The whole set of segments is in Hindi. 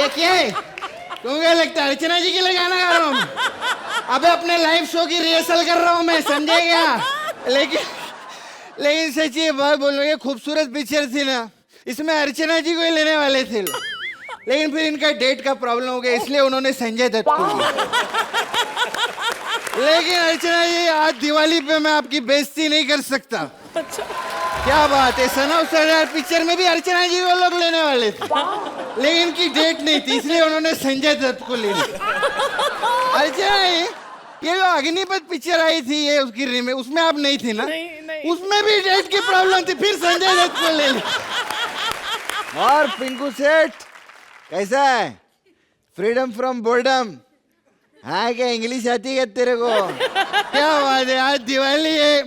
ये क्या है? तुमको क्या लगता है अर्चना जी के लिए गाना गा रहा हूँ? अबे अपने लाइव शो की रिहर्सल कर रहा हूँ मैं, समझे क्या? लेकिन सच्ची बात बोलूँ, ये खूबसूरत पिक्चर थी ना, इसमें अर्चना जी को ही लेने वाले थे, लेकिन फिर इनका डेट का प्रॉब्लम हो गया, इसलिए उन्होंने संजय दत्त को लिया। लेकिन अर्चना जी, आज दिवाली पे मैं आपकी बेइज्जती नहीं कर सकता। अच्छा, क्या बात है, सन ऑफ सरदार पिक्चर में भी अर्चना जी को लोग लेने वाले थे, लेकिन इनकी डेट नहीं थी, इसलिए उन्होंने संजय दत्त को ले लिया। अर्चना जी, ये जो अग्निपथ पिक्चर आई थी, ये उसकी रीमेक, उसमें आप नहीं थी ना? नहीं। उसमें भी डेट की प्रॉब्लम थी, फिर संजय दत्त को ले लिया। और पिंकू सेठ कैसा है? Freedom from boredom. हाँ, क्या इंग्लिश आती है तेरे को? क्या बात है, आज दिवाली है।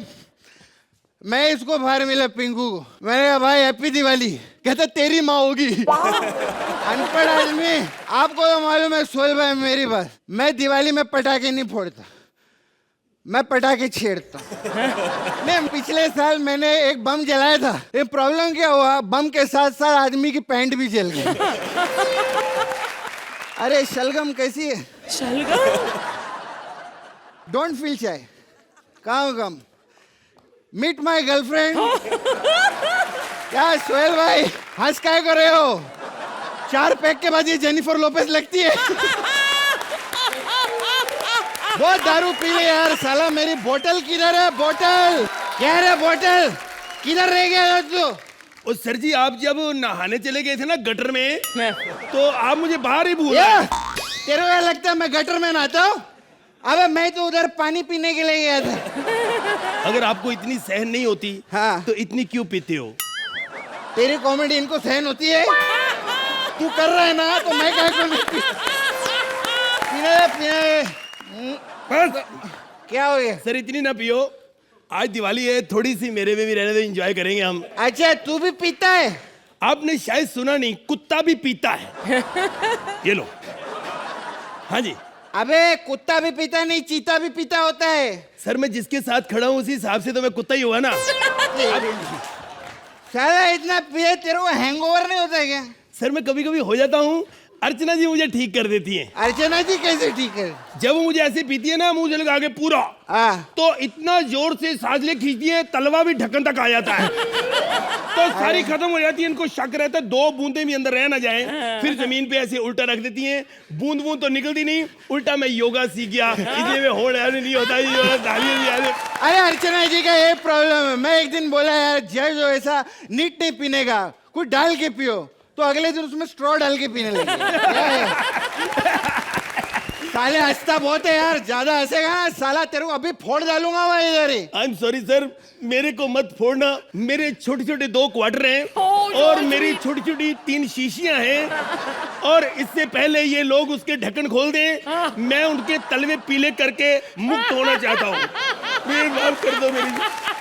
मैं इसको बाहर मिला पिंकू को, मैंने कहा भाई हैप्पी दिवाली। कहता तेरी माँ होगी। अनपढ़ आदमी, आपको तो मालूम है सोहेल भाई मेरी बात, मैं दिवाली में पटाखे नहीं फोड़ता, मैं पटाखे छेड़ता। नहीं, पिछले साल मैंने एक बम जलाया था, ये प्रॉब्लम क्या हुआ, बम के साथ साथ आदमी की पैंट भी जल गई। अरे शलगम कैसी है? शलगम? Don't feel shy, come meet my girlfriend. क्या सोहेल भाई हंस काय कर रहे हो? 4 पैक के बाद ये जेनिफर लोपेज लगती है। बहुत दारू पी ले यार साला, मेरी बोतल किधर है? बोतल क्या है? बोतल किधर रह गया तू? ओ सर जी, आप जब नहाने चले गए थे ना गटर में, तो आप मुझे बाहर ही भूल तेरे को क्या लगता है मैं गटर में नहाता हूँ? अबे मैं तो उधर पानी पीने के लिए गया था। अगर आपको इतनी सहन नहीं होती, हाँ, तो इतनी क्यों पीते हो? तेरी कॉमेडी इनको सहन होती है? तू कर रहा है ना, तो मैं क्या करूँ? पीने बस क्या हो गया? सर, इतनी ना पियो, आज दिवाली है, थोड़ी सी मेरे में भी रहने दो, एंजॉय करेंगे हम। अच्छा, तू भी पीता है? आपने शायद सुना नहीं, कुत्ता भी पीता है। ये लो। हाँ जी। अबे कुत्ता भी पीता नहीं, चीता भी पीता होता है। सर, मैं जिसके साथ खड़ा हूँ उसी हिसाब से तो मैं कुत्ता ही हुआ ना। साला इतना पिए तेरे को हैंगओवर नहीं होता है क्या? सर, मैं कभी कभी हो जाता हूँ, अर्चना जी मुझे ठीक कर देती हैं। अर्चना जी कैसे ठीक है? जब वो मुझे ऐसे पीती है ना, मुंह से लगा के पूरा, तो इतना जोर से सांस ले खींचती है, तलवा भी ढक्कन तक आ जाता है, तो सारी खत्म हो जाती है। इनको शक रहता है 2 बूंदे भी अंदर रह ना जाए, फिर जमीन पे ऐसे उल्टा रख देती हैं, बूंद बूंद तो निकलती नहीं, उल्टा मैं योगा सीख गया, इसलिए मैं होड़ नहीं होता। अरे अर्चना जी का ये प्रॉब्लम है, मैं एक दिन बोला यार जय जो ऐसा नीट नहीं पीने का, कुछ डाल के पियो, तो अगले दिन उसमें स्ट्रॉ डाल के पीने लगे। साले हंसता बहुत है यार, ज्यादा हंसेगा ना साला तेरे को अभी फोड़ डालूंगा मैं इधर ही। आई एम सॉरी सर, मेरे को मत फोड़ना, मेरे छोटे छोटे 2 क्वार्टर हैं और मेरी छोटी छोटी 3 शीशियां हैं, और इससे पहले ये लोग उसके ढक्कन खोल दें, मैं उनके तलवे पीले करके मुक्त होना चाहता हूँ। प्लीज माफ कर दो मेरी।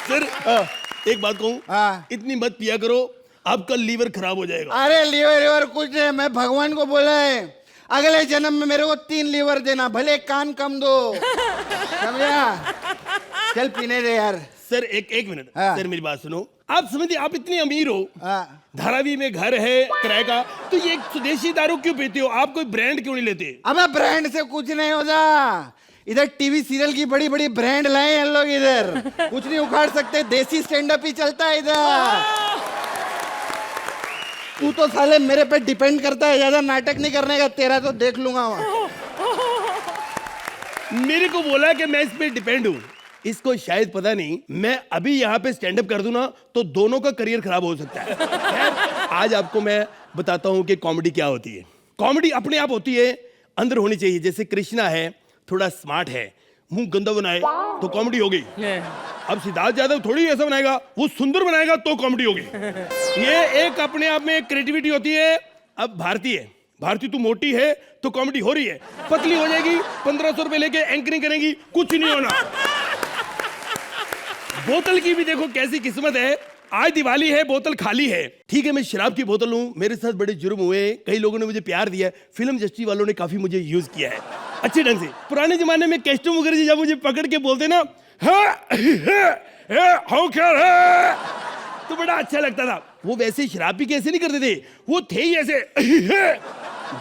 सर, एक बात कहूँ, इतनी मत पिया करो, आपका लीवर खराब हो जाएगा। अरे लीवर कुछ नहीं, मैं भगवान को बोला है अगले जन्म में मेरे को 3 लीवर देना, भले कान कम दो, समझा? चल पीने दे यार। सर, एक मिनट। सर, मेरी बात सुनो, आप समझिए, आप इतने अमीर हो, धारावी में घर है किराए का, तो ये स्वदेशी दारू क्यों पीते हो? आप कोई ब्रांड क्यों नहीं लेते? अबे ब्रांड से कुछ नहीं होता, इधर टीवी सीरियल की बड़ी बड़ी ब्रांड लाए हैं लोग, इधर कुछ नहीं उखाड़ सकते, देसी स्टैंड अप ही चलता है इधर। तू तो साले मेरे पे डिपेंड करता है, ज्यादा नाटक नहीं करने का, तेरा तो देख लूंगा वहां। मेरे को बोला कि मैं इस पे डिपेंड हूँ, इसको शायद पता नहीं, मैं अभी यहाँ पे स्टैंड अप कर दूं ना, तो दोनों का करियर खराब हो सकता है। आज आपको मैं बताता हूँ कि कॉमेडी क्या होती है। कॉमेडी अपने आप होती है, अंदर होनी चाहिए। जैसे कृष्णा है, थोड़ा स्मार्ट है, मुंह गंदा बनाए तो कॉमेडी हो गई। अब सिद्धार्थ यादव थोड़ी ऐसा बनाएगा, वो सुंदर बनाएगा तो कॉमेडी होगी। ये एक अपने आप में क्रिएटिविटी होती है। अब भारती तू मोटी है तो कॉमेडी हो रही है, पतली हो जाएगी 1500 रुपए लेके एंकरिंग करेंगी, कुछ नहीं होना। बोतल की भी देखो कैसी किस्मत है, आज दिवाली है, बोतल खाली है। ठीक है, मैं शराब की बोतल हूँ, मेरे साथ बड़े जुर्म हुए, कई लोगों ने मुझे प्यार दिया, फिल्म इंडस्ट्री वालों ने काफी मुझे यूज किया है अच्छे ढंग से। पुराने जमाने में केस्टो मुखर्जी जब मुझे पकड़ के बोलते ना, तो बड़ा अच्छा लगता था। वो वैसे शराब भी कैसे नहीं करते थे, वो थे ही ऐसे।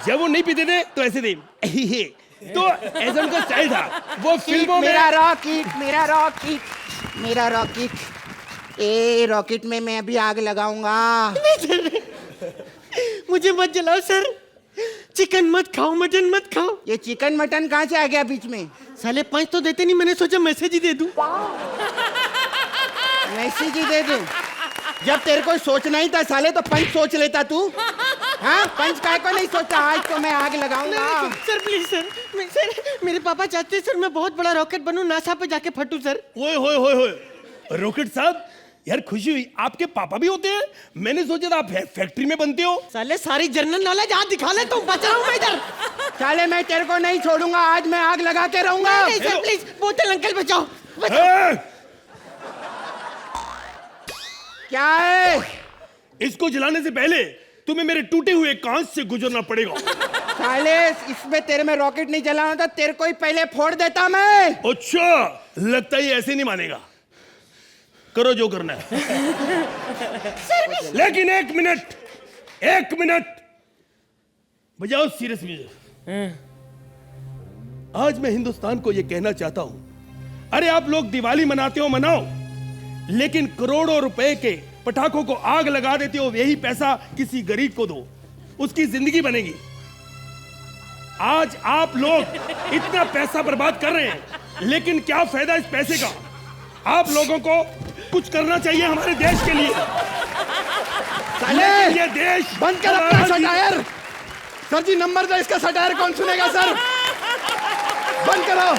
जब वो नहीं पीते थे तो ऐसे थे तो ऐसा उनका स्टाइल था। वो फिल्मों में मेरा रॉकेट, ए रॉकेट में मैं भी आग लगाऊंगा। मुझे मत जलाओ सर, चिकन मत खाओ, मटन मत खाओ। ये चिकन मटन कहाँ से आ गया बीच में? साले पंच तो देते नहीं, मैंने सोचा मैसेज ही दे दूं। मैसेज ही दे दूं? जब तेरे को सोचना ही था साले तो पंच सोच लेता तू। हाँ, पंच काय को नहीं सोचा, आज तो मैं आग लगाऊंगा। सर प्लीज सर, मेरे पापा चाहते हैं सर मैं बहुत बड़ा रॉकेट बनूं, नासा पे जाके फटूं सर। ओए होए होए होए, रॉकेट साहब यार खुशी हुई, आपके पापा भी होते हैं? मैंने सोचा था आप फैक्ट्री में बनते हो। साले सारी जनरल नॉलेज आज दिखा ले, तुम बच रहा हूं मैं इधर। साले मैं तेरे को नहीं छोड़ूंगा, आज मैं आग लगा के रहूंगा। नहीं सर प्लीज, बोतल अंकल बचाओ। क्या है? इसको जलाने से पहले तुम्हें मेरे टूटे हुए कांच से गुजरना पड़ेगा। साले इसमें तेरे में रॉकेट नहीं जलाना था, तेरे को ही पहले फोड़ देता मैं। अच्छा, लगता है ये ऐसे नहीं मानेगा। करो जो करना है। लेकिन एक मिनट बजाओ सीरियस म्यूजिक। आज मैं हिंदुस्तान को यह कहना चाहता हूं, अरे आप लोग दिवाली मनाते हो मनाओ, लेकिन करोड़ों रुपए के पटाखों को आग लगा देते हो, यही पैसा किसी गरीब को दो, उसकी जिंदगी बनेगी। आज आप लोग इतना पैसा बर्बाद कर रहे हैं, लेकिन क्या फायदा इस पैसे का? आप लोगों को कुछ करना चाहिए हमारे देश के लिए। साले ये देश बंद कर अपना सटायर। सर जी नंबर दो, इसका सटायर कौन सुनेगा सर? बंद करो।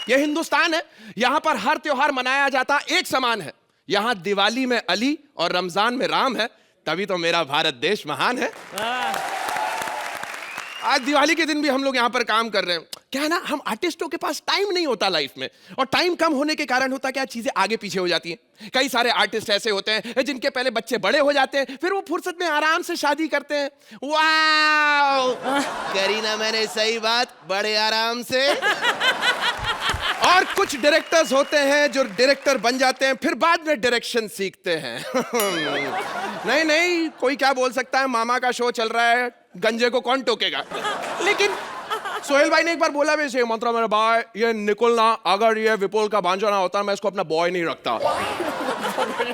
ये हिंदुस्तान है, यहाँ पर हर त्योहार मनाया जाता एक समान है। यहाँ दिवाली में अली और रमजान में राम है, तभी तो मेरा भारत देश महान है। आज दिवाली के दिन भी हम लोग यहाँ पर काम कर रहे हैं। क्या है ना, हम आर्टिस्टों के पास टाइम नहीं होता लाइफ में, और टाइम कम होने के कारण होता क्या, चीजें आगे पीछे हो जाती हैं। कई सारे आर्टिस्ट ऐसे होते हैं जिनके पहले बच्चे बड़े हो जाते हैं, फिर वो फुर्सत में आराम से शादी करते हैं। वाह, करी ना मैंने सही बात, बड़े आराम से। और कुछ डायरेक्टर्स होते हैं जो डायरेक्टर बन जाते हैं, फिर बाद में डायरेक्शन सीखते हैं। नहीं, कोई क्या बोल सकता है, मामा का शो चल रहा है, गंजे को कौन टोकेगा। लेकिन सोहेल भाई ने एक बार बोला भी इसे, मतलब मेरा भाई ये निकुल ना, अगर ये विपुल का भांजा ना होता मैं इसको अपना बॉय नहीं रखता।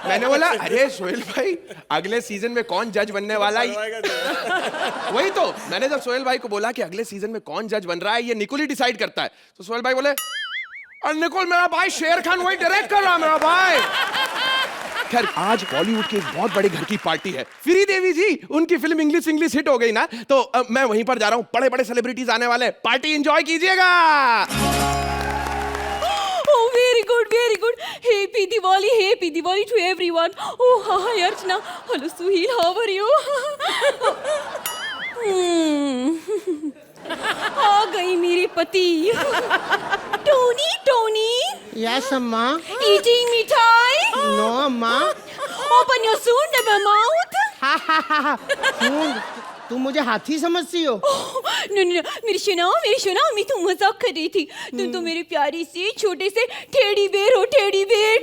मैंने बोला अरे सोहेल भाई, अगले सीजन में कौन जज बनने वाला है? वही तो मैंने जब सोहेल भाई को बोला कि अगले सीजन में कौन जज बन रहा है, ये निकुल ही डिसाइड करता है, तो सोहेल भाई बोले निकुल मेरा भाई, शेर खान वही डायरेक्ट कर रहा मेरा भाई। खैर, आज बॉलीवुड के एक बहुत बड़े घर की पार्टी है, श्री देवी जी, उनकी फिल्म इंग्लिश हिट हो गई ना, तो मैं वहीं पर जा रहा हूँ। बड़े बड़े सेलिब्रिटीज आने वाले, पार्टी एंजॉय कीजिएगा। Oh, very good. Happy Diwali to everyone. Oh, hi Archana. Hello Suhil, how are you? आ गई मेरे पति। टोनी यस अम्मा। eating मिठाई। नो अम्मा। Open your soon mouth। सुन, तू मुझे हाथी समझती हो? नहीं, मेरी शना, मैं तो मजाक कर रही थी। तुम तो मेरे प्यारी से छोटे से टेडी बेर हो, टेडी बेर।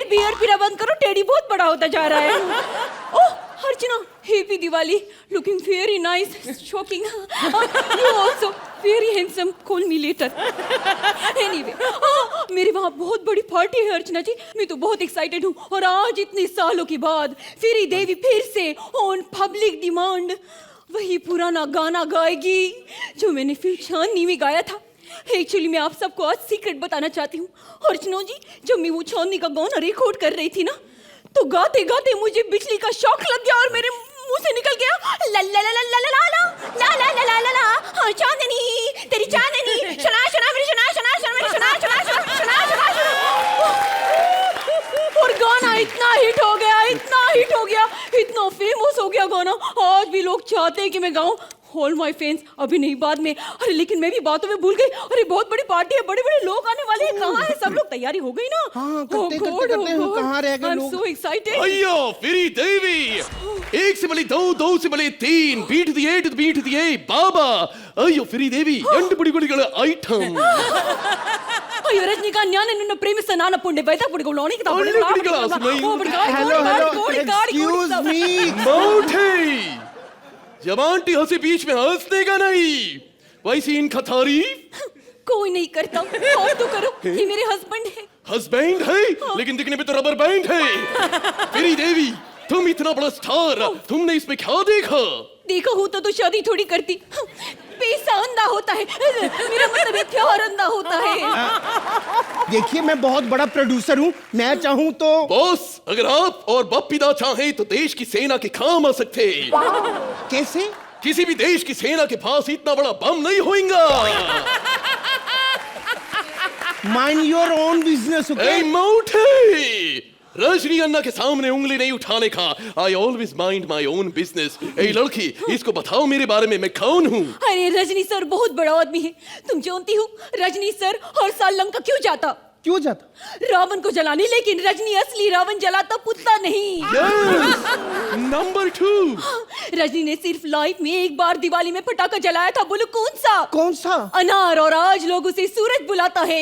बियर पीना बंद करो, टेडी बहुत बड़ा होता जा रहा है। Oh Archana, happy Diwali, looking very nice, shocking. You also very handsome, call me later. Anyway, मेरे वहाँ बहुत बड़ी पार्टी है अर्चना जी, मैं तो बहुत एक्साइटेड हूँ। और आज इतने सालों के बाद श्री देवी फिर से ऑन पब्लिक डिमांड वही पुराना गाना गाएगी जो मैंने फिल्म चांदनी में गाया था। एक्चुअली मैं आप सबको आज सीक्रेट बताना चाहती हूँ अर्चना जी, जब मैं वो चांदनी का गाना रिकॉर्ड कर रही थी ना, तो गाते गाते मुझे बिजली का शॉक लग गया और मेरे मुंह से निकल गया ला ला ला ला ला ला ला ला ला ला ला ला। हाँ चांदनी, तेरी चांदनी, शना मेरी शना। और गाना इतना हिट हो गया, इतना फेमस हो गया गाना, आज भी लोग चाहते हैं कि मैं गाऊं। ऑल माय फैंस, अभी नहीं बाद में। अरे लेकिन मैं भी बातों में भूल गई। अरे बहुत बड़ी पार्टी है, बड़े बड़े लोग आने वाले हैं। कहाँ है सब लोग? तैयारी हो गई ना? हाँ, करते कहाँ रह गए लोग? I am so excited. अयो फिरी देवी, एक से बली दो, दो से बली तीन, बीट दिए बाबा। अयो फिरी देवी, बड़ी आइटम। अयो रजनीकांत नन्न प्रेमिस्तान पुण्य बैठा पुण्य गोलोनी किताब हेलो एक्सक्यूज मी। मौठी जब आंटी हंसी बीच में हंस देगा नहीं, वैसी इनका तारीफ कोई नहीं करता, और तो करो, ये मेरे हस्बैंड है। हस्बैंड है लेकिन दिखने में तो रबर बैंड है। मेरी देवी, तुम इतना बड़ा स्टार, तुमने इसमें क्या देखा? देखा होता तो शादी थोड़ी करती। पैसा अंधा होता है, मेरा मतलब है प्यार अंधा होता है। देखिए मैं बहुत बड़ा प्रोड्यूसर हूँ, मैं चाहूँ तो। बॉस, अगर आप और बप्पीदा चाहें तो देश की सेना के काम आ सकते। कैसे? किसी भी देश की सेना के पास इतना बड़ा बम नहीं होगा। Mind your own business, okay? मौठी, रजनी अन्ना के सामने उंगली नहीं उठाने का। I always mind my own business. ए लड़की, इसको बताओ मेरे बारे में, मैं कौन हूँ? अरे रजनी सर बहुत बड़ा आदमी है, तुम जानती हो रजनी सर हर साल लंका क्यों जाता? क्यों जाता? रावण को जलाने, लेकिन रजनी असली रावण जलाता, पुतला नहीं। नंबर 2, रजनी ने सिर्फ लाइफ में एक बार दिवाली में पटाखा जलाया था, बोलो कौन सा? कौन सा? अनार, और आज लोग उसे सूरज बुलाता है।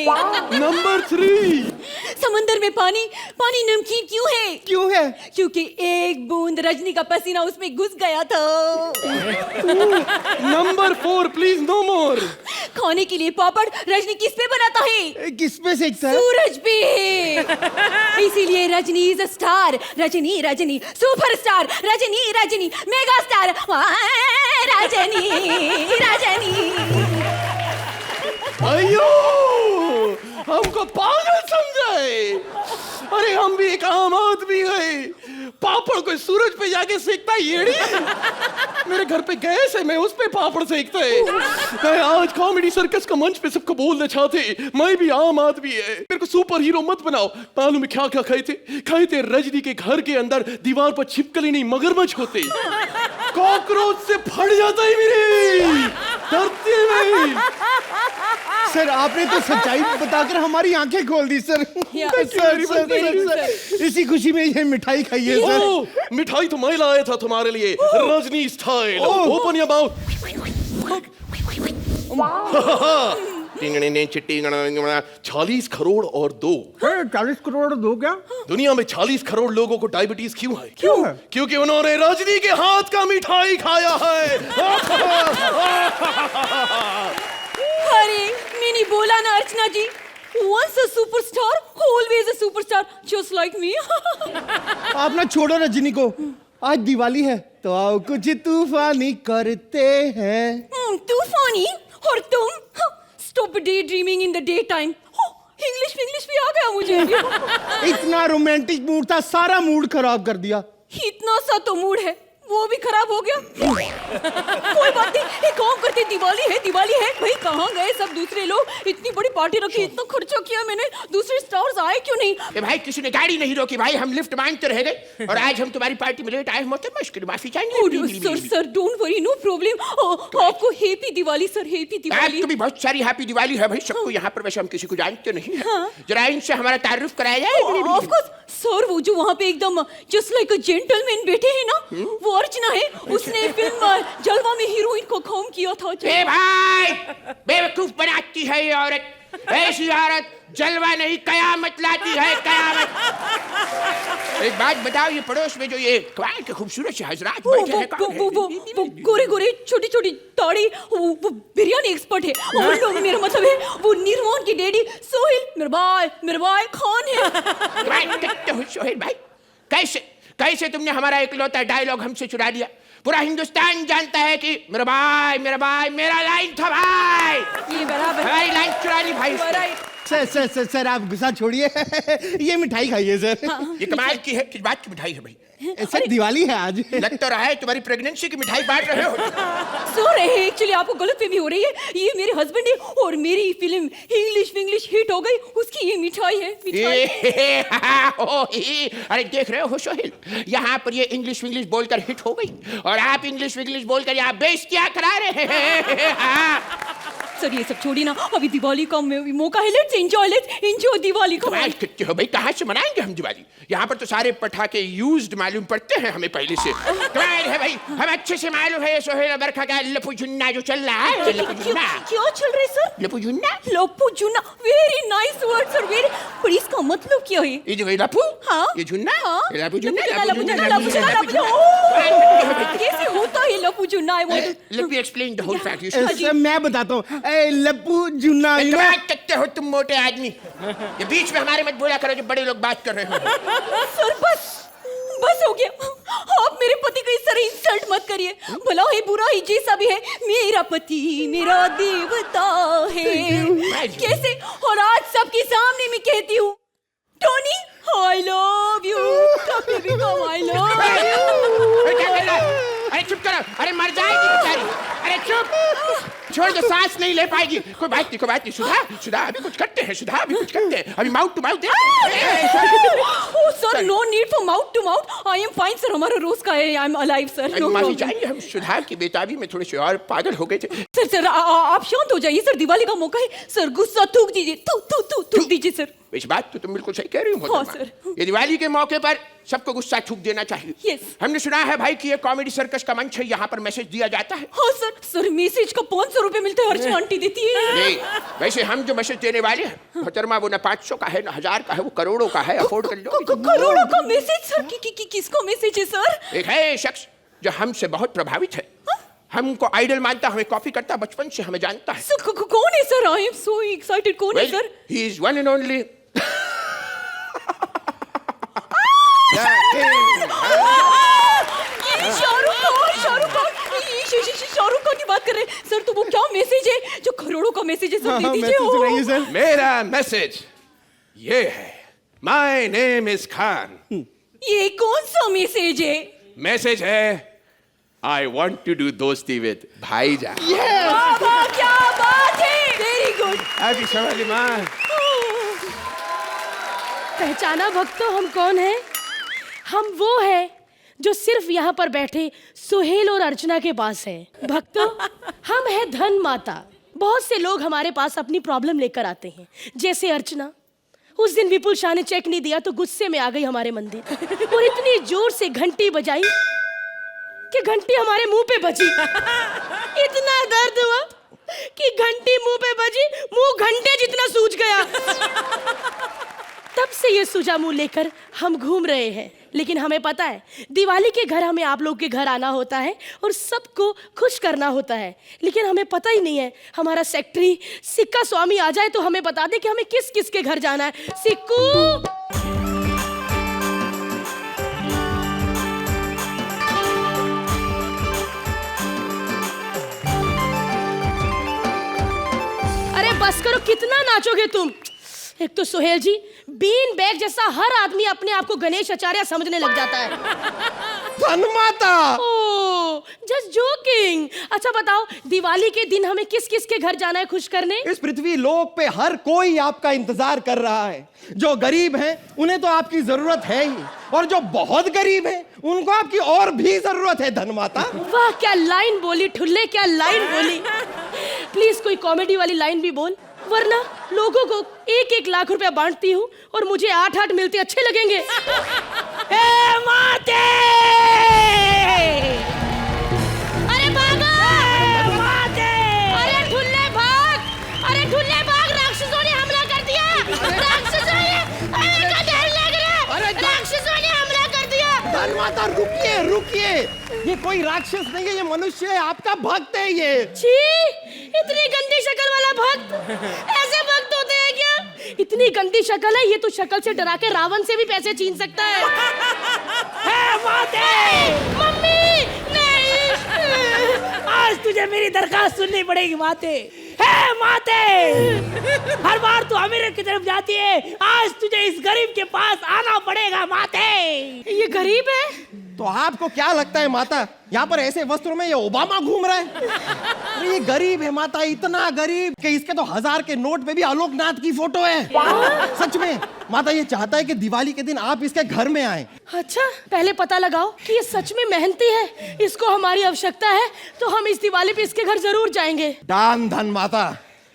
नंबर 3, समंदर में पानी नमकीन क्यों है? क्यों है? क्योंकि एक बूंद रजनी का पसीना उसमें घुस गया था। नंबर 4, प्लीज नो मोर। खाने के लिए पापड़ रजनी किस पे बनाता है? किस पे सेकता है? सूरज पे। इसीलिए Rajni is a star. Rajni Rajni superstar, Rajni mega star, Rajni Rajni. अयो, हमको पागल समझाए। अरे हम भी एक आम आदमी है। पापड़ कोई सूरज पे जाके सेकता है, येड़ी। मेरे घर पे गैस है, मैं उस पे पापड़ सेकता है। मैं आज कॉमेडी सर्कस का मंच पे सबको बोलना चाहते, मैं भी आम आदमी है, मेरे को सुपर हीरो मत बनाओ। मालूम है क्या क्या खाए थे? रजनी के घर के अंदर दीवार पर छिपकली नहीं मगरमच्छ होते। कॉकरोच से फट जाता है मेरी धरती में। सर आपने तो सच्चाई बताकर हमारी आंखें खोल दी सर। सर इसी खुशी में ये मिठाई खाइए सर। ओ, मिठाई तो मैं लाया था तुम्हारे लिए, Rajni style. Open your mouth. चिट्टी 40 करोड़ और 2। 40 करोड़ दो क्या? दुनिया में 40 करोड़ लोगों को डायबिटीज क्यों है? क्यों है? क्योंकि उन्होंने रजनी के हाथ का मिठाई खाया है। अरे मैंने बोला ना अर्चना जी, once a superstar, always a superstar, just like me. आप ना छोड़ो रजनी को, आज दिवाली है तो आओ कुछ तूफानी करते हैं। तूफानी? और तुम? Stop daydreaming in the daytime. English भी आ गया मुझे। इतना रोमांटिक मूड था, सारा मूड खराब कर दिया। इतना सा तो मूड है, वो भी खराब हो गया। कोई बात नहीं, एक काम करते, दिवाली है भाई, कहाँ गए सब दूसरे लोग? इतनी बड़ी पार्टी रखी, इतना खर्चा किया मैंने, दूसरे स्टार्स आए क्यों नहीं? ए भाई किसी ने गाड़ी नहीं रोकी भाई, हम लिफ्ट मांगते रह गए और आज हम तुम्हारी पार्टी में लेट आए, मोहतरमा इसके लिए माफी चाहेंगे। Sir don't worry, no problem. आपको happy Diwali sir, happy Diwali. आपको भी बहुत सारी हैप्पी दिवाली है भाई सबको यहाँ पर, वैसे हम किसी को जानते नहीं हैं। जरा इनसे हमारा तारुफ कराया जाए। ऑफ कोर्स सर, वो जो वहाँ पे एकदम जस्ट लाइक अ जेंटलमैन बैठे हैं ना, वो अर्चना है, उसने फिल्म जलवा में हीरोइन को काम किया था। ए भाई, बेवकूफ बनाती है ये औरत, ऐसी औरत जलवा नहीं कयामत लाती है, कयामत। एक बात बताओ, ये पड़ोस में जो ये कमाल के खूबसूरत से हजरात बैठे हैं, वो गोरे छोटी छोटी दाढ़ी, वो बिरयानी एक्सपर्ट है। और मेरा मतलब है वो निर्वाण की डैडी सोहेल, मेरे भाई खान है। सोहेल भाई, कैसे तुमने हमारा इकलौता डायलॉग हमसे चुरा लिया? पूरा हिंदुस्तान जानता है कि मेरा भाई मेरा लाइन था भाई, ये बराबर हमारी लाइन चुरा ली भाई। सर आप गुस्सा छोड़िए, ये मिठाई खाइए सर। ये कमाल की है, किस बात की मिठाई है भाई? सर दिवाली है आज। लग तो रहा है तुम्हारी प्रेगनेंसी की मिठाई बांट रहे हो। सो रहे हैं, एक्चुअली आपको गलतफहमी हो रही है। ये मेरे हस्बैंड है और मेरी फिल्म इंग्लिश हिट हो गई, उसकी ये मिठाई है। अरे देख रहे हो सोहेल, यहाँ पर ये इंग्लिश बोलकर हिट हो गई और आप इंग्लिश बोलकर यहाँ बेइज्जतियां करा रहे हैं। सर ये सब छोड़िए ना, अभी दिवाली का मौका है, लेट्स एंजॉय दिवाली का। कमाल करते हो भाई, कहाँ से मनाएंगे हम दिवाली? यहाँ पर तो सारे पटाखे यूज्ड मालूम पड़ते हैं हमें पहले से। कमाल है भाई, हम अच्छे से मालूम है ये सोहेल बरखा का लपू जुन्ना जो चल रहा है। लपू जुन्ना क्या चल रहा है सर? लपू जुन्ना, लपू जुन्ना, very nice word sir, very. पर इसका मतलब क्या है? ये जो लपू, हाँ ये जुन्ना, हाँ, ये लपू जुन्ना, कैसे होता है लपू जुन्ना? Let me explain the whole fact. You sir मैं बताता हूँ, ए लप्पू जुन्ना you know? कमाल करते हो तुम मोटे आदमी, ये बीच में हमारे मत बोला करो जब बड़े लोग बात कर रहे हो। सर बस हो गया, आप मेरे पति को इस तरह इंसल्ट मत करिए। भला है बुरा ही जैसा भी है, मेरा पति मेरा देवता है। कैसे? और आज सबके सामने मैं कहती हूँ, Tony I love you, baby come I love अरे क्या कर रहा है? अरे चुप करो, अरे मर जाएगी बेचारी। अरे चुप, छोड़ दो, सांस नहीं ले पाएगी। कोई बात नहीं, सुधा अभी कुछ करते हैं, अभी mouth to mouth. Sir no need for mouth to mouth, I am fine sir, हमारा रोज का है, आई एम अलाइव सर। माफी चाहिए, हम सुधा की बेताबी में थोड़े से और पागल हो गए थे। सर आप शांत हो जाइए सर, दिवाली का मौका है सर, गुस्सा थूक दीजिए, थूक दीजिए सर। इस बात तो तुम बिल्कुल सही कह रही हो हाँ, मोहतरमा। सर। ये दिवाली के मौके पर सबको गुस्सा थूक देना चाहिए। Yes. हमने सुना है भाई कि ये कॉमेडी सर्कस का मंच है, यहाँ पर मैसेज दिया जाता है। हाँ सर मैसेज का 500 रुपए मिलते हैं, अर्चना आंटी देती है। नहीं, वैसे हम जो मैसेज देने वाले हैं मोहतरमा, वो ना 500 का है ना 1000 का है, वो करोड़ों का है। अफोर्ड कर लो। करोड़ों का मैसेज सर? किसको मैसेज है सर? एक है शख्स जो हमसे बहुत प्रभावित है, हमको आइडल मानता, हमें कॉपी करता, बचपन से हमें जानता है। सर कौन है sir? I am so excited, कौन है sir? He is one and only Shahrukh Khan की बात कर रहे हैं सर। तो वो क्या मैसेज है जो करोड़ों का मैसेज है सर? दे दीजिए सर। मेरा मैसेज ये है, माय नेम इज खान। ये कौन सा मैसेज है? मैसेज है, आई वॉन्ट टू डू दोस्ती विद भाईजान। वाह, क्या बात है, वेरी गुड। हैप्पी दिवाली मां। पहचाना भक्तों हम कौन है? हम वो है जो सिर्फ यहाँ पर बैठे सुहेल और अर्चना के पास है। भक्तों हम है धन माता। बहुत से लोग हमारे पास अपनी प्रॉब्लम लेकर आते हैं, जैसे अर्चना। उस दिन विपुल शाह ने चेक नहीं दिया तो गुस्से में आ गई हमारे मंदिर और इतनी जोर से घंटी बजाई कि घंटी हमारे मुंह पे बजी। इतना दर्द हुआ कि घंटी मुंह पे बजी, मुंह घंटे जितना सूज गया। तब से ये सूजा मुंह लेकर हम घूम रहे हैं। लेकिन हमें पता है दिवाली के घर हमें आप लोग के घर आना होता है और सबको खुश करना होता है। लेकिन हमें पता ही नहीं है, हमारा सेक्रेटरी सिक्का स्वामी आ जाए तो हमें बता दे कि हमें किस किस के घर जाना है। सिक्कू, अरे बस करो, कितना नाचोगे तुम? एक तो सुहेल जी बीन बैग जैसा हर आदमी अपने आप को गणेश आचार्य समझने लग जाता है। धनमाता। ओह, जस्ट जोकिंग। अच्छा बताओ, दिवाली के दिन हमें किस किस के घर जाना है खुश करने? इस पृथ्वी लोक पे हर कोई आपका इंतजार कर रहा है। जो गरीब हैं उन्हें तो आपकी जरूरत है ही, और जो बहुत गरीब हैं उनको आपकी और भी जरूरत है धनमाता। वाह क्या लाइन बोली ठुल्ले, क्या लाइन बोली। प्लीज कोई कॉमेडी वाली लाइन भी बोल, वरना लोगों को 1-1 लाख रुपया बांटती हूँ और मुझे 8-8 मिलते अच्छे लगेंगे। ए माते! अरे भागो! माते! अरे ठुल्ले भाग! अरे ठुल्ले भाग! राक्षसों ने हमला कर दिया! राक्षसों ने! अरे क्या डर लग रहा है! राक्षसों ने हमला कर दिया! धनमाता रुकिए रुकिए, ये कोई राक्षस नहीं है, ये मनुष्य है, आपका भक्त है ये। छी! इतनी गंदी शक्ल वाला भक्त, ऐसे भक्त होते हैं क्या? इतनी गंदी शक्ल है, ये तो शक्ल से डरा के रावण से भी पैसे छीन सकता है। माते! मम्मी! नहीं! आज तुझे मेरी दरखास्त सुननी पड़ेगी माते। है माते! हर बार तू अमीर की तरफ जाती है, आज तुझे इस गरीब के पास आना पड़ेगा माते। ये गरीब है? तो आपको क्या लगता है माता, यहाँ पर ऐसे वस्त्रों में ये ओबामा घूम रहा है? अरे ये गरीब है माता, इतना गरीब कि इसके तो 1000 के नोट पे भी आलोकनाथ की फोटो है। सच में माता ये चाहता है कि दिवाली के दिन आप इसके घर में आए। अच्छा, पहले पता लगाओ कि ये सच में मेहनती है, इसको हमारी आवश्यकता है, तो हम इस दिवाली पे इसके घर जरूर जाएंगे। डान धन माता।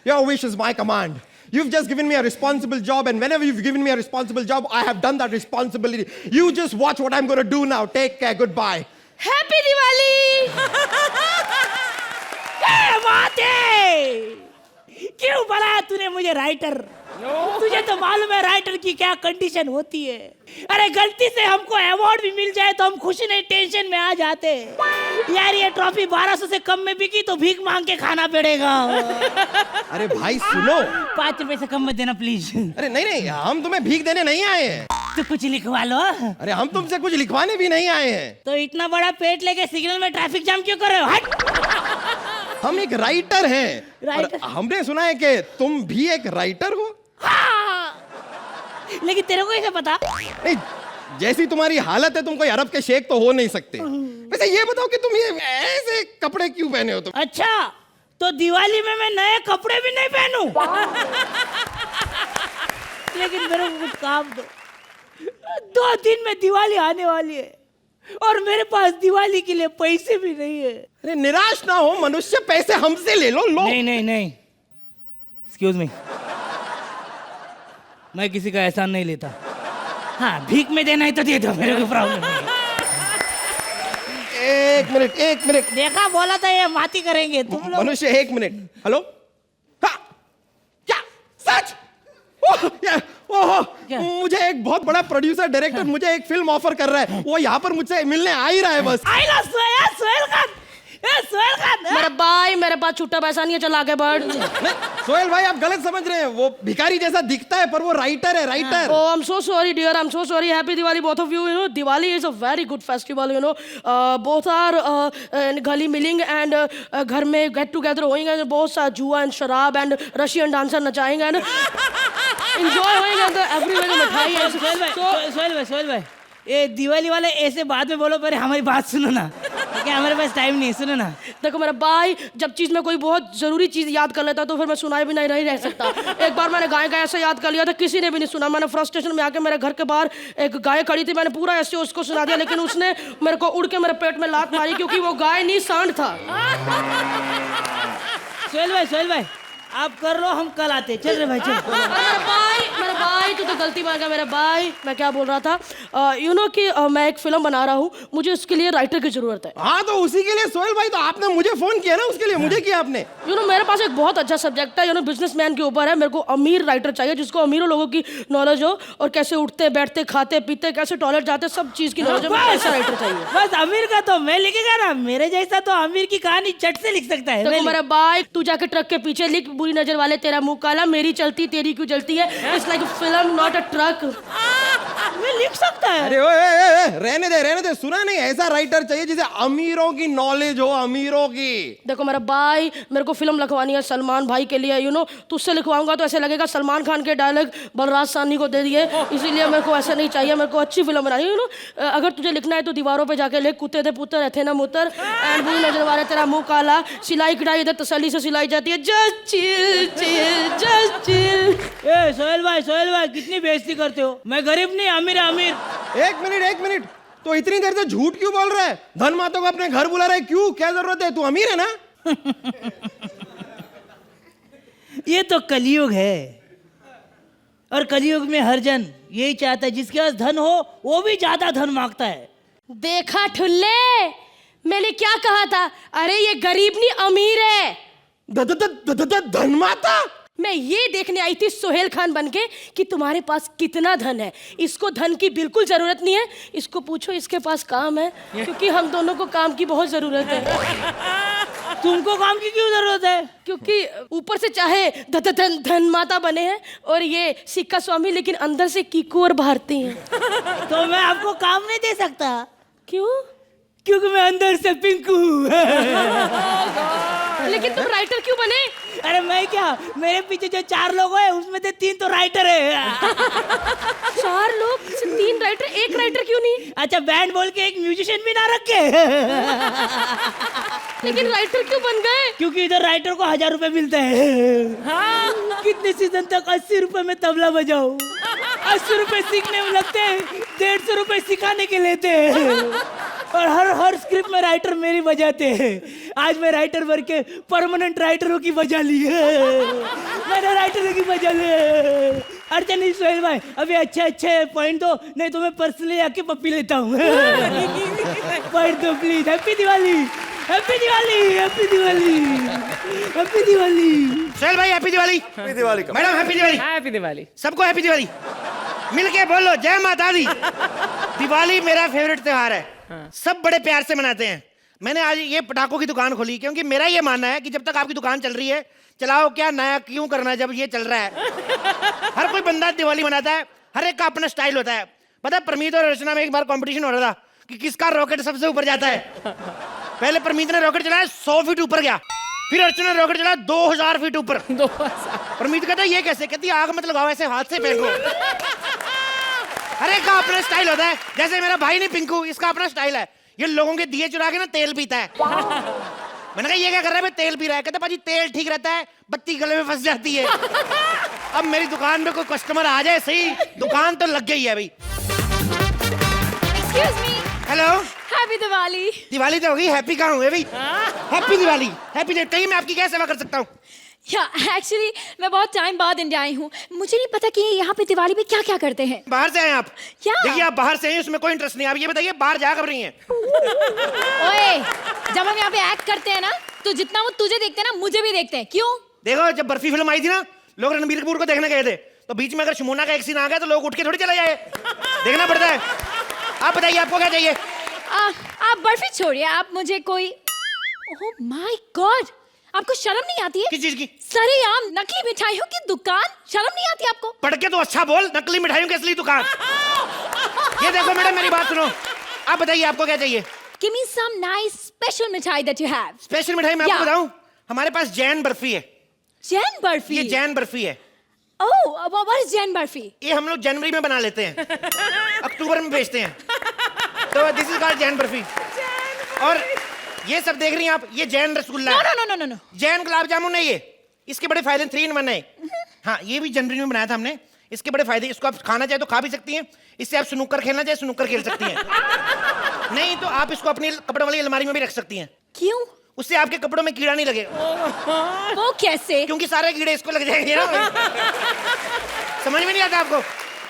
Your wish is my command. You've just given me a responsible job, and whenever you've given me a responsible job, I have done that responsibility. You just watch what I'm going to do now. Take care. Goodbye. Happy Diwali. माते क्यों बनाया तूने मुझे राइटर? तुझे तो मालूम है राइटर की क्या कंडीशन होती है। अरे गलती से हमको अवार्ड भी मिल जाए तो हम खुशी नहीं टेंशन में आ जाते। यार ये ट्रॉफी 1200 से कम में बिकी तो भीख मांग के खाना पड़ेगा। अरे भाई सुनो। 5 रुपए से कम मत देना प्लीज। अरे नहीं नहीं, हम तुम्हें भीख देने नहीं आए हैं। तो कुछ लिखवा लो। अरे हम तुमसे कुछ लिखवाने भी नहीं आए हैं। तो इतना बड़ा पेट लेके सिग्नल में ट्रैफिक जाम क्यों कर रहे हो? हट। हम एक राइटर हैं। राइटर? और हमने सुना है कि तुम भी एक राइटर हो। हाँ। लेकिन तेरे को कैसे पता? नहीं, जैसी तुम्हारी हालत है तुम कोई अरब के शेख तो हो नहीं सकते। वैसे ये बताओ कि तुम ये ऐसे कपड़े क्यों पहने हो तुम? अच्छा तो दिवाली में मैं नए कपड़े भी नहीं पहनूं? लेकिन मेरे को कुछ काम दो। 2 दिन में दिवाली आने वाली है और मेरे पास दिवाली के लिए पैसे भी नहीं है। अरे निराश ना हो मनुष्य, पैसे हमसे ले लो। नहीं नहीं नहीं, एक्सक्यूज मी, मैं किसी का एहसान नहीं लेता। हाँ भीख में देना है तो दे दो, मेरे को प्रॉब्लम नहीं है। एक मिनट। देखा बोला था ये माती करेंगे तुम लोग। मनुष्य एक मिनट। हेलो। हाँ, क्या सच? ओह, क्या? मुझे एक बहुत बड़ा प्रोड्यूसर डायरेक्टर मुझे एक फिल्म ऑफर कर रहा है। वो यहाँ पर मुझसे मिलने आ ही रहा है बस। आएगा सोहेल खान। सोहेल खान मेरा भाई, मेरे पास छुट्टा पैसा नहीं है, चल आगे बढ़। नहीं, सोहेल भाई आप गलत समझ रहे हैं। वो भिखारी जैसा दिखता है पर वो राइटर है, writer. Oh, I'm so sorry, dear. I'm so sorry. Happy Diwali, both of you. You know, Diwali is a very good festival. You know, both are गली मिलेंगे and घर में get together होएंगे, बहुत सा जुआ and शराब and Russian dancer नचाएंगे and enjoy होएंगे and everywhere मिठाई है। सोहेल भाई ये दिवाली वाले ऐसे बाद में बोलो, पर हमारी बात सुनो ना, क्या हमारे पास टाइम नहीं, सुनो ना। देखो मेरा भाई, जब चीज में कोई बहुत जरूरी चीज याद कर लेता तो फिर मैं सुनाए भी नहीं रह सकता। एक बार मैंने गाय का ऐसे याद कर लिया था, किसी ने भी नहीं सुना। मैंने फ्रस्ट्रेशन में आके मेरे घर के बाहर एक गाय खड़ी थी, मैंने पूरा ऐसे उसको सुना दिया, लेकिन उसने मेरे को उड़ के मेरे पेट में लात मारी, क्योंकि वो गाय नहीं सांड था। सोहेल भाई आप कर लो, हम कल आते। चल रहे भाई चल। मेरा भाई तू तो गलती मान गया मेरा भाई। मैं क्या बोल रहा था, यू नो कि मैं एक फिल्म बना रहा हूँ, मुझे उसके लिए राइटर की जरूरत है। हाँ तो उसी के लिए सोहेल भाई तो आपने मुझे फोन किया ना, उसके लिए मुझे किया आपने। यू नो मेरे पास एक बहुत अच्छा सब्जेक्ट है, यू नो बिजनेसमैन के ऊपर है। मेरे को अमीर राइटर चाहिए जिसको अमीरों लोगों की नॉलेज हो और कैसे उठते बैठते खाते पीते कैसे टॉयलेट जाते सब चीज की नॉलेज हो। ऐसा राइटर चाहिए। बस अमीर का तो मैं लिखेगा ना, मेरे जैसा तो अमीर की कहानी चट से लिख सकता है। देखो मेरा भाई, तू जाके ट्रक के पीछे लिख, बुरी नजर वाले तेरा मुंह काला, मेरी चलती तेरी क्यों जलती है। It's like film not a truck. मैं लिख सकता है। अरे रहने दे। सुना नहीं, ऐसा राइटर चाहिए जिसे अमीरों की नॉलेज हो, अमीरों की। देखो मेरा भाई, मेरे को फिल्म लिखवानी है सलमान भाई के लिए। यू नो तुझसे लिखवाऊंगा तो ऐसे लगेगा सलमान खान के डायलॉग बलराज साहनी को दे दिए, इसीलिए मेरे को ऐसा नहीं चाहिए। मेरे को अच्छी फिल्म बनानी है। यू नो अगर तुझे लिखना है तो दीवारों पे जाके लिख, कुत्ते थे पुत्र थे ना मुतर, एंड बुरी नजर वाले तेरा मुंह काला, सिलाई कढ़ाई इधर तसल्ली से सिलाई जाती है। Just chill. सोहेल भाई कितनी बेइज्जती करते हो। मैं गरीब नहीं, अमीर अमीर। एक मिनट, तो इतनी देर से झूठ क्यों बोल रहा है? धन माता को अपने घर बुला रहा है, क्यों? क्या जरूरत है? तू अमीर है ना? ये तो कलयुग है और कलयुग में हर जन यही चाहता है, जिसके पास धन हो वो भी ज्यादा धन मांगता है। देखा ठुल्ले, मैंने क्या कहा था? अरे ये गरीब नहीं अमीर है। धन माता? मैं ये देखने आई थी सोहेल खान बनके कि तुम्हारे पास कितना धन है। इसको धन की बिल्कुल जरूरत नहीं है, इसको पूछो इसके पास काम है, क्योंकि हम दोनों को काम की बहुत जरूरत है। तुमको काम की क्यों जरूरत है? क्योंकि ऊपर से चाहे धन माता बने हैं और ये सिक्का स्वामी, लेकिन अंदर से कीकू और भारती हैं। तो मैं आपको काम नहीं दे सकता। क्यों? क्योंकि मैं अंदर से पिंकू। लेकिन तुम राइटर क्यों बने? अरे मैं क्या, मेरे पीछे जो 4 लोग हैं उसमें से 3 तो राइटर है। 4 लोग, 3 राइटर, 1 राइटर क्यों नहीं? अच्छा बैंड बोल के एक म्यूजिशियन भी ना रखे। लेकिन राइटर क्यों बन गए? क्योंकि इधर राइटर को 1000 रुपए मिलते हैं। हाँ, कितने सीजन तक 80 रुपए में तबला बजाओ। 80 रुपए सीखने में लगते हैं, 150 रुपए सिखाने के लेते हैं। और हर स्क्रिप्ट में राइटर मेरी बजाते हैं। आज मैं राइटर बन के परमानेंट राइटरों की मजा ली है। मैंने राइटरों की मजा ली है। अर्चना नहीं सोहेल भाई, अभी अच्छे पॉइंट दो, नहीं तो मैं पर्सनली आके पप्पी लेता हूँ। पॉइंट दो please. Happy Diwali, happy Diwali, happy Diwali, happy Diwali. Sohail भाई हैप्पी दिवाली। हैप्पी दिवाली का madam happy Diwali. Happy Diwali. सबको हैप्पी दिवाली। मिलके बोलो जय माता दी। दिवाली मेरा फेवरेट त्योहार है। सब बड़े प्यार से मनाते हैं। मैंने आज ये पटाखों की दुकान खोली क्योंकि मेरा ये मानना है कि जब तक आपकी दुकान चल रही है, चलाओ क्या, नया क्यों करना जब ये चल रहा है। हर कोई बंदा दिवाली मनाता है, हर एक का अपना स्टाइल होता है। पता है प्रमीत और रचना में एक बार कंपटीशन हो रहा था कि किसका रॉकेट सबसे ऊपर जाता है। पहले प्रमीत ने रॉकेट चलाया 100 फीट ऊपर गया, फिर अर्चना ने रॉकेट चलाया 2000 फीट ऊपर। प्रमीत कहता ये कैसे? कहती आग मत लगाओ, ऐसे हाथ से फेंको। हर एक का अपना स्टाइल होता है। जैसे मेरा भाई नहीं पिंकू, इसका अपना स्टाइल है। ये लोगों के दिए चुरा के ना तेल पीता है। मैंने कहा ये क्या कर रहा है? मैं तेल पी रहा है। कहता पाजी तेल ठीक रहता है, बत्ती गले में फंस जाती है। अब मेरी दुकान में कोई कस्टमर आ जाए सही, दुकान तो लग गई है भाई। Excuse me, hello, happy Diwali. Diwali तो होगी, हैप्पी कहाँ हुए भाई? Happy Diwali, happy Diwali. कहीं मैं आपकी क्या सेवा कर सकता हूँ? या एक्चुअली मैं बहुत टाइम बाद इंडिया आई हूँ, मुझे नहीं पता कि यहाँ पे दिवाली पे क्या क्या करते हैं। बाहर से आए आप? क्या? देखिए आप बाहर से हैं, उसमें कोई इंटरेस्ट नहीं। आप ये बताइए बाहर जा कब रही हैं? ओए, जब हम यहाँ पे एक्ट करते हैं ना, तो जितना वो तुझे देखते हैं ना, मुझे भी देखते हैं। क्यों? देखो जब बर्फी फिल्म आई थी ना, लोग रणबीर कपूर को देखने गए थे, तो बीच में अगर शमोना का एक सीन आ गया तो लोग उठ के थोड़ी चले जाए, देखना पड़ता है। आप बताइए आपको क्या चाहिए? आप बर्फी छोड़िए, आप मुझे कोई, ओह माय गॉड, आपको शर्म नहीं आती है? किस चीज की? सरेआम नकली मिठाइयों की दुकान, शर्म नहीं आती आपको? पढ़ के तो अच्छा बोल, नकली मिठाइयों की असली दुकान। ये देखो मैडम मेरी बात सुनो, आप बताइए आपको क्या चाहिए? Give me some nice special मिठाई that you have. स्पेशल मिठाई मैं आपको Yeah. बताऊं, हमारे पास जैन बर्फी है। जैन बर्फी? ये जैन बर्फी है। Oh, what is Jain barfi? ये हम लोग जनवरी में बना लेते हैं, अक्टूबर में बेचते हैं। तो this is called Jain barfi. और ये सब देख रही हैं आप, ये जैन रसगुल्ला है। No. जैन गुलाब जामुन है ये। इसके बड़े फायदे 3 in 1 है। हाँ, ये भी जनवरी में बनाया था हमने। इसके बड़े फायदे, इसको आप खाना चाहे तो खा भी सकती हैं, इससे आप स्नूकर खेलना चाहे स्नूकर खेल सकती हैं। नहीं तो आप इसको अपनी कपड़ों वाली अलमारी में भी रख सकती हैं। क्यों? उससे आपके कपड़ों में कीड़ा नहीं लगेगा। वो कैसे? क्योंकि सारे कीड़े इसको लग जाएंगे ना। समझ में नहीं आता आपको?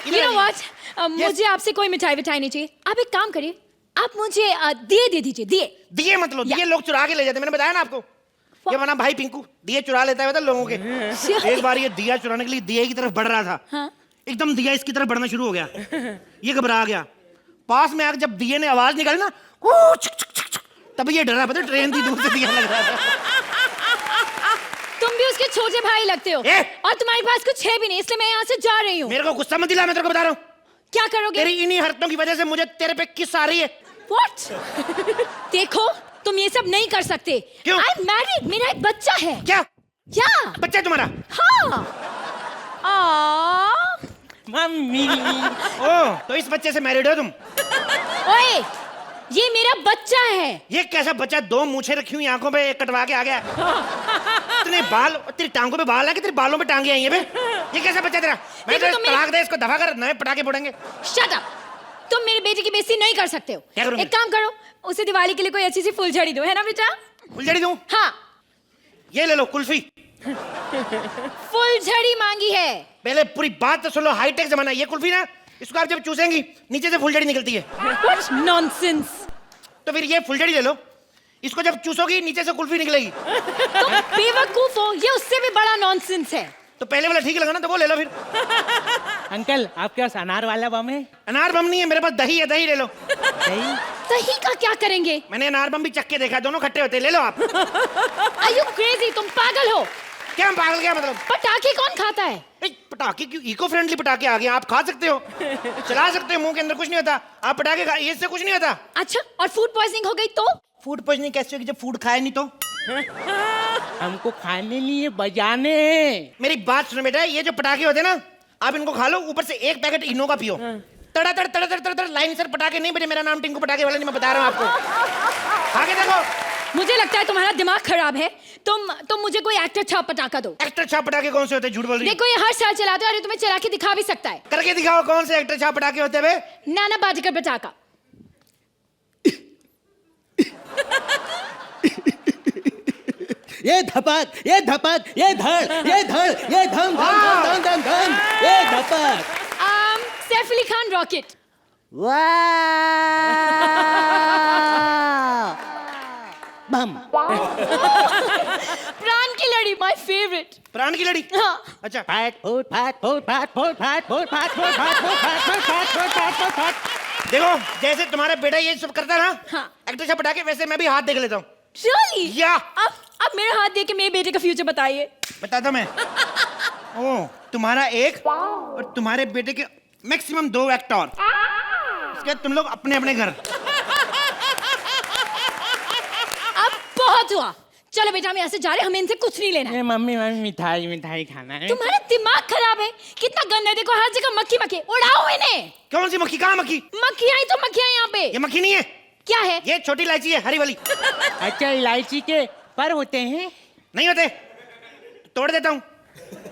You know what? मुझे आपसे कोई मिठाई विठाई नहीं चाहिए। आप एक काम करिए, आप मुझे दिए दे दीजिए। दिए मतलब दिए लोग चुरा के ले जाते हैं। मैंने बताया ना आपको, ये बना भाई पिंकू दिए चुरा लेता है लोगों के। एक बार ये दिया चुराने के लिए दिए की तरफ बढ़ रहा था। हाँ? एकदम दिया इसकी तरफ बढ़ना शुरू हो गया। ये घबरा गया। पास में आकर जब दिए ने आवाज निकाली ना, तब ये डरा। पता ट्रेन थी, दूर से दिया लग रहा था। तुम भी उसके छोटे भाई लगते हो। और तुम्हारे पास कुछ है भी नहीं, इसलिए मैं यहाँ से जा रही हूँ। मेरे को गुस्सा मत दिला, मैं तेरे को बता रहा हूँ। क्या करोगे? तेरी इन्हीं हरकतों की वजह से मुझे तेरे पे किस आ रही है। What? देखो तुम ये सब नहीं कर सकते। क्यों? I'm married, मेरा एक बच्चा है। क्या क्या? बच्चा है तुम्हारा? हाँ। मम्मी। ओ, तो इस बच्चे से मैरिड हो तुम? ओए, ये मेरा बच्चा है। ये कैसा बच्चा? 2 मूछें रखी हुई आंखों पे, एक कटवा के आ गया। इतने बाल, तेरी टांगों पे बाल है कि तेरे बालों पे टांगे आई है बे? ये कैसा बच्चा तेरा? मैं देखो तो तो तलाक दे इसको, दफा कर, नए पटाखे फोड़ेंगे। Shut up! तुम मेरे बेटे की बेइज्जती नहीं कर सकते हो। क्या करूंगी? एक काम करो, उसे दिवाली के लिए कोई अच्छी सी फुलझड़ी दो, है ना बेटा? फुलझड़ी दूं? हाँ, ये ले लो कुल्फी। फुलझड़ी मांगी है। पहले पूरी बात तो सुन लो, हाईटेक जमाना है। ये कुल्फी ना, इसको आप जब चूसेंगी नीचे से फुलझड़ी निकलती है। What nonsense! तो फिर ये फुलझड़ी ले लो, इसको जब चूसोगी नीचे से कुल्फी निकलेगी। तुम बेवकूफ हो, ये उससे भी बड़ा नॉनसेंस है। तो पहले वाला ठीक लगा ना, तो वो ले लो फिर। अंकल आपके पास अनार वाला बम है? अनार बम नहीं है मेरे पास, दही है, दही ले लो। दही? दही का क्या करेंगे? मैंने अनार बम भी चख के देखा, दोनों खट्टे होते हैं, ले लो आप। Are you crazy? तुम पागल हो। क्या पागल? क्या मतलब? पटाखे कौन खाता है? पटाखे क्यों? इको फ्रेंडली पटाखे आ गए, आप खा सकते हो, चला सकते हो, मुंह के अंदर कुछ नहीं होता। आप पटाखे खा, इससे कुछ नहीं होता। अच्छा, और फूड पॉइजनिंग हो गई तो? फूड पॉइजनिंग कैसे होगी जब फूड खाए नहीं तो? हमको खाने लिए बजाने हैं। मेरी बात सुनो बेटा, ये जो पटाखे होते हैं ना, आप इनको खा लो, ऊपर से 1 पैकेट इनो का पियो। तड़ा तड़ तड़ तड़ तड़ लाइन सर पटाखे नहीं बजे। मेरा नाम टिंकू पटाखे वाला नहीं, मैं बता रहा हूँ आपको। खा के देखो। मुझे लगता है तुम्हारा दिमाग खराब है। तुम मुझे कोई एक्टर छाप पटाखा दो। एक्टर छाप पटाखे कौन से होते हैं? झूठ बोल रही है। देखो ये हर साल चलाते हैं और ये तुम्हें चला के दिखा भी सकता है। करके दिखाओ कौन से एक्टर छाप पटाखे होते हैं बे? नाना पाटेकर पटाखा। ये धपक, ये धपक, ये धड़, ये धड़, ये धम धम धम धम धम धम, ये धपक। सैफ अली खान रॉकेट। बम। प्राण की लड़ी, माय फेवरेट। प्राण की लड़ी। हाँ। अच्छा। फाट फूट फाट फूट फाट फूट फाट फूट फाट फूट फाट फूट फाट फूट फाट फूट फाट फूट फाट। देखो जैसे तुम्हारा बेटा ये सब करता है ना, हाँ। एक्टर से पटा के, वैसे मैं भी हाथ देख लेता हूँ। Really? या। अब मेरा हाथ दे के मेरे बेटे का फ्यूचर बताइए। बताता मैं। ओ, तुम्हारा एक और तुम्हारे बेटे के मैक्सिमम 2 एक्टर। इसके बाद तुम लोग अपने अपने घर। अब बहुत हुआ, चलो बेटा हम यहाँ से जा रहे हैं, हमें इनसे कुछ नहीं लेना है। ये मम्मी मम्मी मिठाई मिठाई खाना है। तुम्हारा दिमाग खराब है, कितना गंदा है, देखो हर जगह मक्खी मक्खी, उड़ाओ इन्हें। कौन सी मक्खी? कहाँ मक्खी? मक्खियाँ ही तो मक्खियाँ यहाँ पे। ये मक्खी नहीं है, क्या है? ये छोटी इलायची है, हरी वाली। अच्छा इलायची के पर होते हैं? नहीं होते, तोड़ देता हूँ।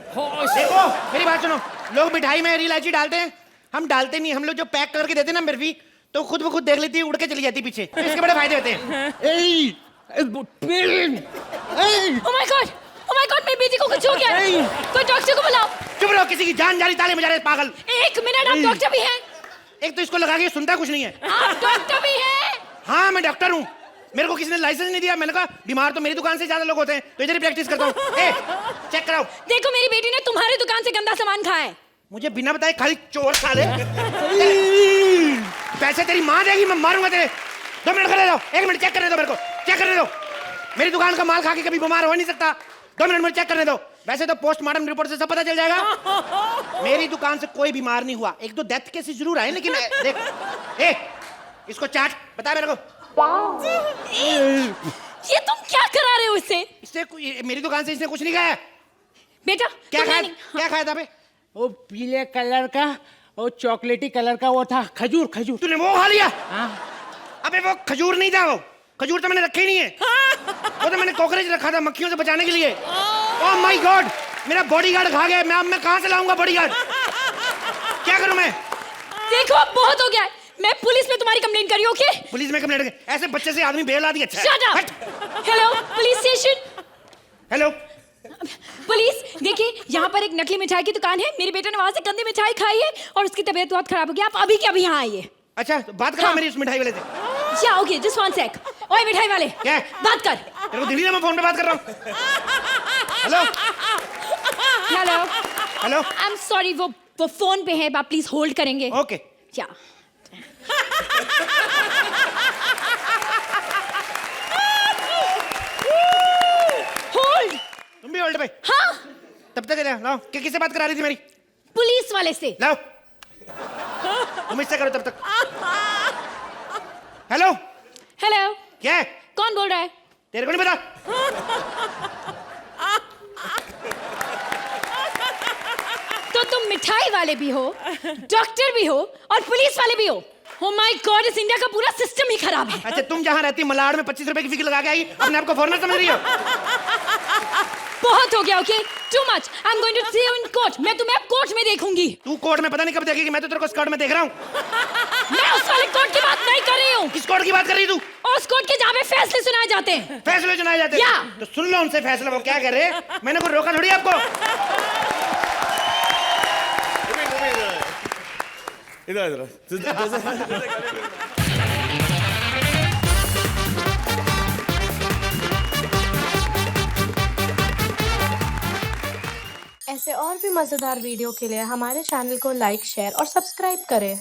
देखो मेरी बात सुनो, लोग मिठाई में हरी इलायची डालते हैं, हम डालते नहीं। हम लोग जो पैक करके देते हैं ना बर्फी, तो खुद ब खुद देख लेती है, उड़ के चली जाती पीछे। तो इसके बड़े फायदे होते हैं। Oh my God! Oh my God! मेरी बेटी को कुछ हो गया है। कोई डॉक्टर को बुलाओ। चुप रहो, किसी की जान जा रही, ताले बजा रहे पागल। एक मिनट, आप डॉक्टर भी हैं? एक तो इसको लगा के सुनता कुछ नहीं है। आप डॉक्टर भी हैं? हाँ मैं डॉक्टर हूँ, मेरे को किसी ने लाइसेंस नहीं दिया। मैंने कहा बीमार तो मेरी दुकान से ज्यादा लोग होते हैं, तो इधर ही प्रैक्टिस करता हूँ। चेक कराओ। देखो मेरी बेटी ने तुम्हारी दुकान से गंदा सामान खाया है। मुझे बिना बताए खाली चोर साले। पैसे तेरी माँ देगी, मैं मारूंगा तेरे। 2 मिनट खड़े रहो, 1 मिनट चेक करने दो मेरे को, चेक करने दो। मेरी दुकान का माल खा के कभी बीमार हो नहीं सकता। 2 मिनट मुझे चेक करने दो। वैसे तो पोस्टमार्टम रिपोर्ट से सब पता चल जाएगा। मेरी दुकान से कोई बीमार नहीं हुआ, 1-2 डेथ केसेस जरूर आए, लेकिन देख इसको चाट, बता मेरे को। ये तुम क्या करा रहे हो इससे? मेरी दुकान से इसने कुछ नहीं खाया। बेटा क्या तुमने खाया? नहीं- क्या खाया था बे? वो पीले कलर का और चॉकलेटी कलर का वो था, खजूर खजूर। तूने वो खा लिया? हाँ। अबे वो खजूर नहीं था, वो खजूर तो मैंने रखे ही नहीं है। वो तो मैंने कॉकरोच रखा था मक्खियों से बचाने के लिए। ओह माय गॉड, मेरा बॉडीगार्ड खा गया। मैं कहाँ से लाऊंगा बॉडीगार्ड? क्या करूं मैं? देखो अब बहुत हो गया है, मैं पुलिस में तुम्हारी कंप्लेंट करी। ओके? पुलिस में कंप्लेंट कर? ऐसे बच्चे से आदमी बेल आदि अच्छा है। Shut up. Hello police station. Hello police, देखिए यहाँ पर एक नकली मिठाई की दुकान है, मेरे बेटे ने वहाँ से गंदी मिठाई खाई है और उसकी तबीयत बहुत खराब हो गई। आप अभी के अभी यहाँ आइए। अच्छा तो बात करो हाँ। मेरी उस मिठाई वाले से। या ओके, जस्ट 1 सेक। ओए मिठाई वाले, क्या? बात कर। तेरे को दिल्ली में मैं फोन पे बात कर रहा हूँ। Hello hello hello. I am sorry, वो फोन पे है, आप प्लीज होल्ड करेंगे? ओके। क्या? होल्ड। तुम भी होल्ड पे? हाँ, तब तक लाओ। किससे बात करा रही थी मेरी? पुलिस वाले से। लाओ, तुम इससे करो तब तक। हेलो हेलो, क्या है? कौन बोल रहा है? तेरे को नहीं पता? तो तुम मिठाई वाले भी हो, डॉक्टर भी हो और पुलिस वाले भी हो। Oh my God, इस इंडिया का पूरा सिस्टम ही खराब है। अच्छा तुम जहाँ रहती मलाड में 25 रुपए की फिक्र लगा के आई, अपने आप को फॉरनर समझ रही हो? बहुत हो गया, okay? Too much. I am going to see you in court. मैं तुम्हें अब कोर्ट में देखूंगी। तू कोर्ट में पता नहीं कब देखेगी, मैं तो तेरे को स्कर्ट में देख रहा हूँ। मैं उस वाले कोर्ट की बात नहीं कर रही हूँ। किस कोर्ट की बात कर रही तू? उस कोर्ट के जहाँ पे फैसले सुनाए जाते हैं। फैसले सुनाए जाते हैं? या। तो सुन लो उनसे फैसला, वो क्या कह रहे हैं। मैंने कोई रोका थोड़ी आपको। ऐसे और भी मज़ेदार वीडियो के लिए हमारे चैनल को लाइक, शेयर और सब्सक्राइब करें।